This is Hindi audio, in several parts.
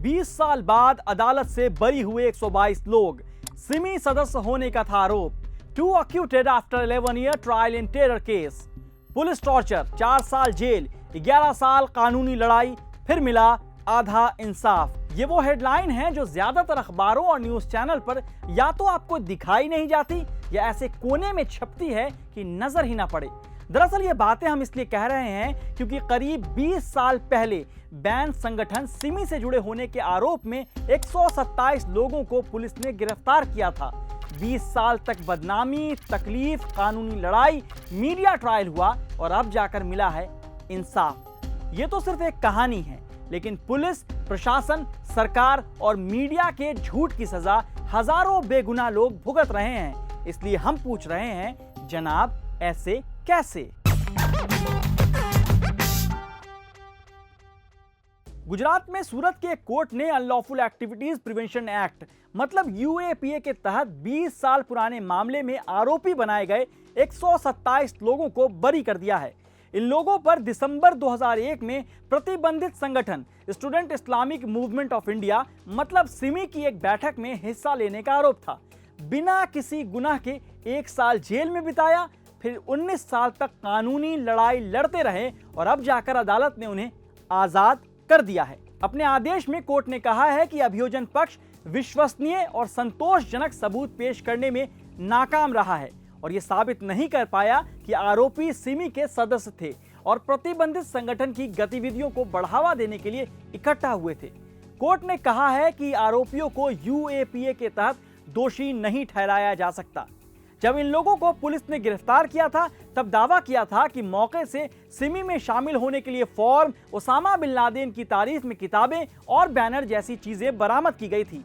20 साल बाद अदालत से बरी हुए 122 लोग। सिमी सदस्य होने का था आरोप। 2 acquitted after 11 year trial in terror case. Police torture, 4 साल जेल, 11 साल कानूनी लड़ाई, फिर मिला आधा इंसाफ। ये वो हेडलाइन है जो ज्यादातर अखबारों और न्यूज चैनल पर या तो आपको दिखाई नहीं जाती या ऐसे कोने में छपती है कि नजर ही ना पड़े। दरअसल ये बातें हम इसलिए कह रहे हैं क्योंकि करीब 20 साल पहले बैन संगठन सिमी से जुड़े होने के आरोप में 127 लोगों को पुलिस ने गिरफ्तार किया था। 20 साल तक बदनामी, तकलीफ, कानूनी लड़ाई, मीडिया ट्रायल हुआ और अब जाकर मिला है इंसाफ। ये तो सिर्फ एक कहानी है, लेकिन पुलिस, प्रशासन, सरकार और मीडिया के झूठ की सजा हजारों बेगुनाह लोग भुगत रहे हैं। इसलिए हम पूछ रहे हैं, जनाब ऐसे कैसे? गुजरात में सूरत के एक कोर्ट ने अनलॉफुल एक्टिविटीज प्रिवेंशन एक्ट मतलब यूएपीए के तहत 20 साल पुराने मामले में आरोपी बनाए गए 127 लोगों को बरी कर दिया है। इन लोगों पर दिसंबर 2001 में प्रतिबंधित संगठन student Islamic movement of India मतलब सिमी की एक बैठक में हिस्सा लेने का आरोप था। बिना किसी गुनाह के 1 साल जेल में बिताया, फिर 19 साल तक कानूनी लड़ाई लड़ते रहे और अब जाकर अदालत ने उन्हें आजाद कर दिया है। अपने आदेश में कोर्ट ने कहा है कि अभियोजन पक्ष विश्वसनीय और संतोषजनक सबूत पेश करने में नाकाम रहा है और यह साबित नहीं कर पाया कि आरोपी सिमी के सदस्य थे और प्रतिबंधित संगठन की गतिविधियों को बढ़ावा देने के लिए इकट्ठा हुए थे। कोर्ट ने कहा है कि आरोपियों को यूएपीए के तहत दोषी नहीं ठहराया जा सकता। जब इन लोगों को पुलिस ने गिरफ्तार किया था तब दावा किया था कि मौके से सिमी में शामिल होने के लिए फॉर्म, ओसामा बिन लादेन की तारीफ में किताबें और बैनर जैसी चीजें बरामद की गई थी।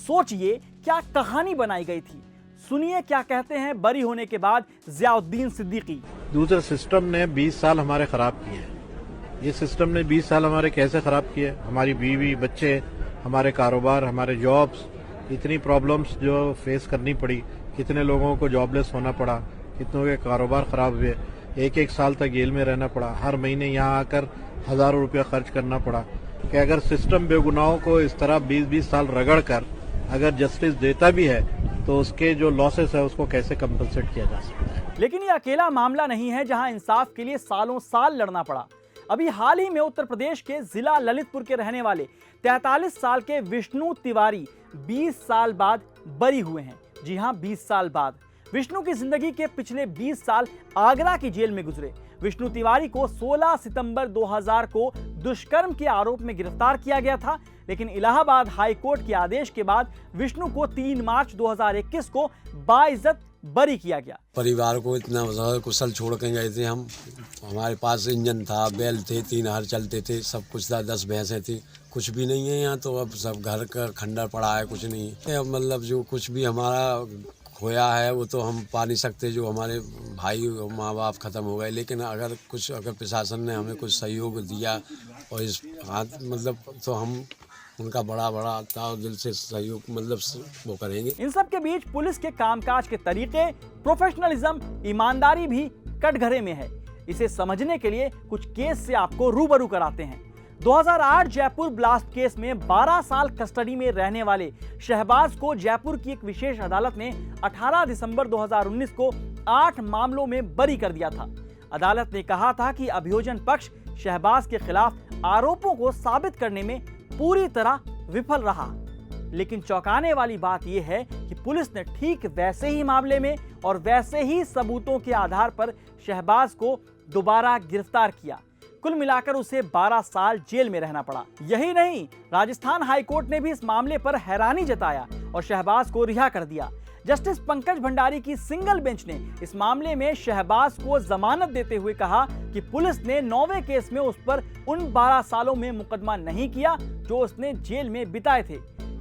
सोचिए क्या कहानी बनाई गई थी। सुनिए क्या कहते हैं बरी होने के बाद जियाउद्दीन सिद्दीकी। दूसरे सिस्टम ने 20 साल हमारे खराब किए हैं। ये सिस्टम ने 20 साल हमारे कैसे खराब किए? हमारी बीवी, बच्चे, हमारे कारोबार, हमारे जॉब्स, इतनी प्रॉब्लम्स जो फेस करनी पड़ी, कितने लोगों को जॉबलेस होना पड़ा, कितनों के कारोबार खराब हुए, 1-1 साल तक जेल में रहना पड़ा, हर महीने यहाँ आकर हजारों रुपया खर्च करना पड़ा। कि अगर सिस्टम बेगुनाहों को इस तरह 20-20 साल रगड़ कर अगर जस्टिस देता भी है तो उसके जो लॉसेस है उसको कैसे कंपनसेट किया जा सकता है? लेकिन ये अकेला मामला नहीं है जहां इंसाफ के लिए सालों साल लड़ना पड़ा। अभी हाल ही में उत्तर प्रदेश के जिला ललितपुर के रहने वाले 43 साल के विष्णु तिवारी 20 साल बाद बरी हुए हैं। जी हां, 20 साल बाद। विष्णु की जिंदगी के पिछले 20 साल आगरा की जेल में गुजरे। विष्णु तिवारी को 16 सितंबर 2000 को दुष्कर्म के आरोप में गिरफ्तार किया गया था, लेकिन इलाहाबाद हाई कोर्ट के आदेश के बाद विष्णु को 3 मार्च 2021 को बाइज्जत बरी किया गया। परिवार को इतना कुशल छोड़ के गए थे हम। हमारे पास इंजन था, बैल थे, 3 हर चलते थे, सब कुछ था, 10 भैंसें थी। कुछ भी नहीं है यहाँ तो। अब सब घर का खंडर पड़ा है, कुछ नहीं है। अब मतलब जो कुछ भी हमारा खोया है वो तो हम पा नहीं सकते। जो हमारे भाई और माँ बाप खत्म हो गए, लेकिन अगर प्रशासन ने हमें कुछ सहयोग दिया और इस हाथ मतलब तो हम उनका बड़ा बड़ा दिल से सहयोग मतलब वो करेंगे। इन सब के बीच पुलिस के कामकाज के तरीके, प्रोफेशनलिज्म, ईमानदारी भी कटघरे में है। इसे समझने के लिए कुछ केस से आपको रूबरू कराते हैं। 2008 जयपुर ब्लास्ट केस में 12 साल कस्टडी में रहने वाले शहबाज को जयपुर की एक विशेष अदालत ने 18 दिसंबर 2019 को 8 मामलों में बरी कर दिया था। अदालत ने कहा था कि अभियोजन पक्ष शहबाज के खिलाफ आरोपों को साबित करने में पूरी तरह विफल रहा। लेकिन चौंकाने वाली बात यह है कि पुलिस ने ठीक वैसे ही मामले में और वैसे ही सबूतों के आधार पर शहबाज को दोबारा गिरफ्तार किया। कुल मिलाकर उसे 12 साल जेल में रहना पड़ा। यही नहीं, राजस्थान हाईकोर्ट ने भी इस मामले पर हैरानी जताया और शहबाज को रिहा कर दिया। जस्टिस पंकज भंडारी की सिंगल बेंच ने इस मामले में शहबाज को जमानत देते हुए कहा कि पुलिस ने 9वें केस में उस पर उन 12 सालों में मुकदमा नहीं किया जो उसने जेल में बिताए थे।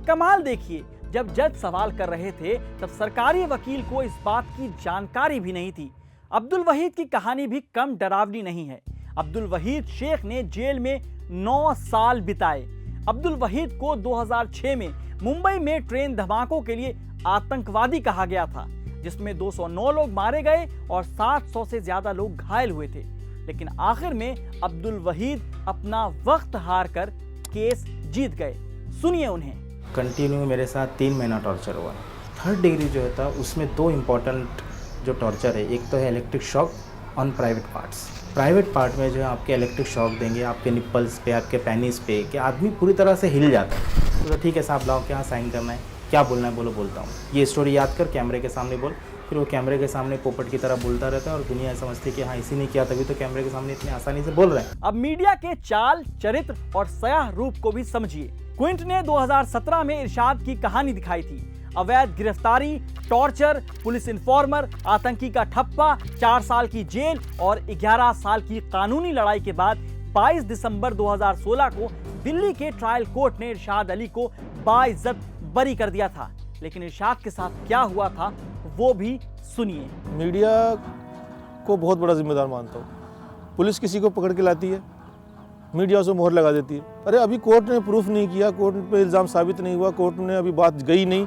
कमाल देखिए, जब जज सवाल कर रहे थे तब सरकारी वकील को इस बात की जानकारी भी नहीं थी। अब्दुल वहीद की कहानी भी कम डरावनी नहीं है। अब्दुल वहीद शेख ने जेल में 9 साल बिताए। अब्दुल वहीद को 2006 में मुंबई में ट्रेन धमाकों के लिए आतंकवादी कहा गया था, जिसमें 209 लोग मारे गए और 700 से ज्यादा लोग घायल हुए थे। लेकिन आखिर में अब्दुल वहीद अपना वक्त हार कर केस जीत गए। सुनिए उन्हें। कंटिन्यू मेरे साथ 3 महीना टॉर्चर हुआ। 3rd डिग्री जो होता है उसमें 2 इम्पॉर्टेंट जो टॉर्चर है, एक तो है electric shock on private parts. Private part में जो है आपके इलेक्ट्रिक शॉक देंगे आपके निप्पल्स पे, आपके पेनिस पे, कि आदमी पूरी तरह से हिल जाता है। तो ठीक है साहब लाओ, क्या साइन करना है, क्या बोलना है बोलो, बोलता हूँ। ये स्टोरी याद कर कैमरे के सामने बोल। फिर वो कैमरे के सामने पोपट की तरह बोलता रहता है और दुनिया समझती है कि हाँ इसी ने किया, तभी तो कैमरे के सामने इतनी आसानी से बोल रहे हैं। अब मीडिया के चाल, चरित्र और सयाह रूप को भी समझिए। क्विंट ने 2017 में इरशाद की कहानी दिखाई थी। अवैध गिरफ्तारी, टॉर्चर, पुलिस इन्फॉर्मर, आतंकी का ठप्पा, 4 साल की जेल और 11 साल की कानूनी लड़ाई के बाद 22 दिसंबर 2016 को दिल्ली के ट्रायल कोर्ट ने इरशाद अली को बाइज्जत बरी कर दिया था। लेकिन इरशाद के साथ क्या हुआ था वो भी सुनिए। मीडिया को बहुत बड़ा जिम्मेदार मानता हूँ। पुलिस किसी को पकड़ के लाती है, मीडिया उसे मोहर लगा देती है। अरे अभी कोर्ट ने प्रूफ नहीं किया, कोर्ट पे इल्ज़ाम साबित नहीं हुआ, कोर्ट ने अभी बात गई नहीं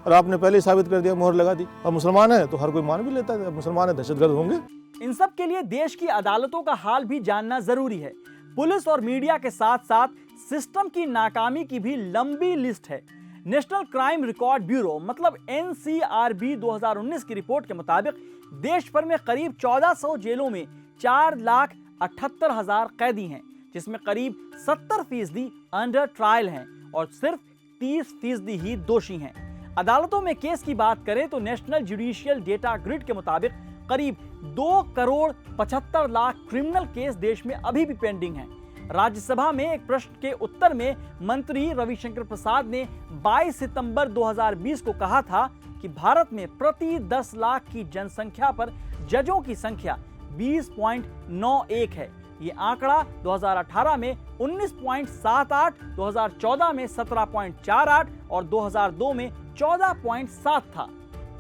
और आपने पहले ही साबित कर दिया, मोहर लगा दी। अब मुसलमान है तो हर कोई मान भी लेता है, अब मुसलमान है दहशतगर्द होंगे। इन सब के लिए देश की अदालतों का हाल भी जानना जरूरी है। पुलिस और मीडिया के साथ साथ सिस्टम की नाकामी की भी लंबी लिस्ट है। नेशनल क्राइम रिकॉर्ड ब्यूरो मतलब NCRB 2019 की रिपोर्ट के मुताबिक देश भर में करीब 1400 जेलों में 4,78,000 कैदी हैं, जिसमें करीब 70% अंडर ट्रायल हैं और सिर्फ 30% ही दोषी हैं। अदालतों में केस की बात करें तो नेशनल जुडिशियल डेटा ग्रिड के मुताबिक करीब 2,75,00,000 क्रिमिनल केस देश में अभी भी पेंडिंग हैं। राज्यसभा में एक प्रश्न के उत्तर में मंत्री रविशंकर प्रसाद ने 22 सितंबर 2020 को कहा था कि भारत में प्रति 10 लाख की जनसंख्या पर जजों की संख्या 20.91 है। ये आंकड़ा 2018 में 19.78, 2014 में 17.48 और 2002 में 14.7 था।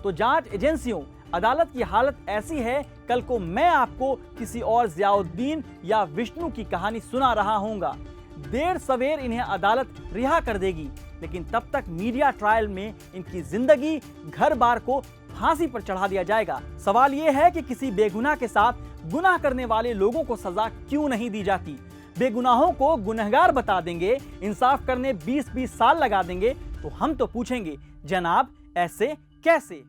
तो जांच एजेंसियों, अदालत की हालत ऐसी है, कल को मैं आपको किसी और ज़ियाउद्दीन या विष्णु की कहानी सुना रहा हूँगा। देर सवेर इन्हें अदालत रिहा कर देगी, लेकिन तब तक मीडिया ट्रायल में इनकी जिंदगी, घर बार को फांसी पर चढ़ा दिया जाएगा। सवाल यह है कि किसी बेगुनाह के साथ गुनाह करने वाले लोगों को सजा क्यों नहीं दी जाती? बेगुनाहों को गुनहगार बता देंगे, इंसाफ करने 20-20 साल लगा देंगे, तो हम तो पूछेंगे जनाब ऐसे कैसे?